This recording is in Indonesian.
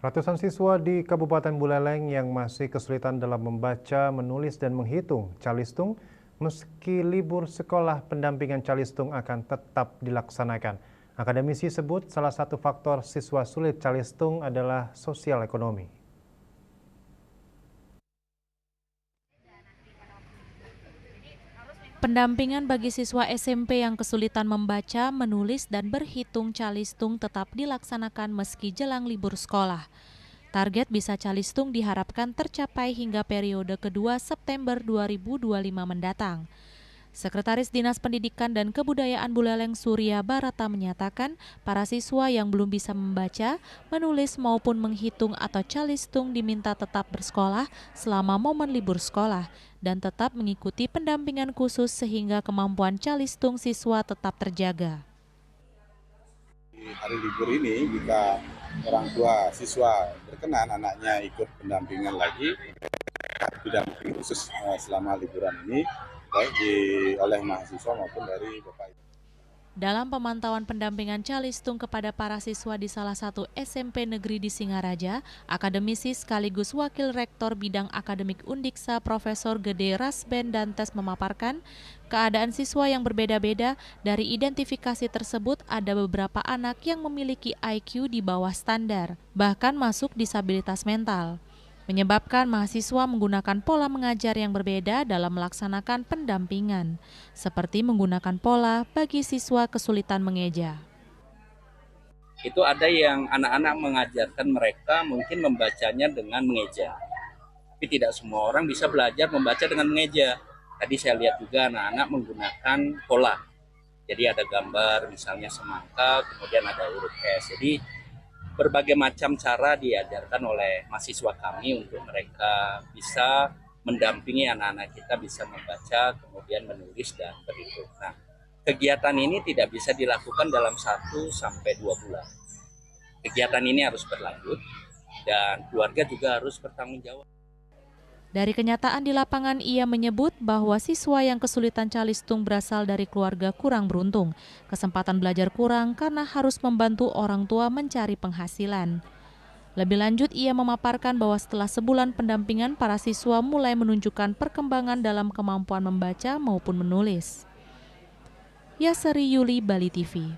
Ratusan siswa di Kabupaten Buleleng yang masih kesulitan dalam membaca, menulis, dan menghitung calistung, meski libur sekolah, pendampingan calistung akan tetap dilaksanakan. Akademisi sebut salah satu faktor siswa sulit calistung adalah sosial ekonomi. Pendampingan bagi siswa SMP yang kesulitan membaca, menulis, dan berhitung calistung tetap dilaksanakan meski jelang libur sekolah. Target bisa calistung diharapkan tercapai hingga periode kedua September 2025 mendatang. Sekretaris Dinas Pendidikan dan Kebudayaan Buleleng Surya Barata menyatakan para siswa yang belum bisa membaca, menulis maupun menghitung atau calistung diminta tetap bersekolah selama momen libur sekolah dan tetap mengikuti pendampingan khusus sehingga kemampuan calistung siswa tetap terjaga. Di hari libur ini jika orang tua siswa berkenan anaknya ikut pendampingan lagi, pendampingan khusus selama liburan ini baik oleh mahasiswa maupun dari Bapak Ibu. Dalam pemantauan pendampingan calistung kepada para siswa di salah satu SMP negeri di Singaraja, akademisi sekaligus wakil rektor bidang akademik Undiksa Profesor Gede Rasben Dantes memaparkan keadaan siswa yang berbeda-beda. Dari identifikasi tersebut ada beberapa anak yang memiliki IQ di bawah standar, bahkan masuk disabilitas mental, menyebabkan mahasiswa menggunakan pola mengajar yang berbeda dalam melaksanakan pendampingan, seperti menggunakan pola bagi siswa kesulitan mengeja. Itu ada yang anak-anak mengajarkan mereka mungkin membacanya dengan mengeja. Tapi tidak semua orang bisa belajar membaca dengan mengeja. Tadi saya lihat juga anak-anak menggunakan pola. Jadi ada gambar misalnya semangka, kemudian ada huruf S. Jadi berbagai macam cara diajarkan oleh mahasiswa kami untuk mereka bisa mendampingi anak-anak kita bisa membaca, kemudian menulis dan berhitung. Nah, kegiatan ini tidak bisa dilakukan dalam 1-2 bulan. Kegiatan ini harus berlanjut dan keluarga juga harus bertanggung jawab. Dari kenyataan di lapangan, ia menyebut bahwa siswa yang kesulitan calistung berasal dari keluarga kurang beruntung, kesempatan belajar kurang karena harus membantu orang tua mencari penghasilan. Lebih lanjut, ia memaparkan bahwa setelah sebulan pendampingan, para siswa mulai menunjukkan perkembangan dalam kemampuan membaca maupun menulis. Yasari Yuli, Bali TV.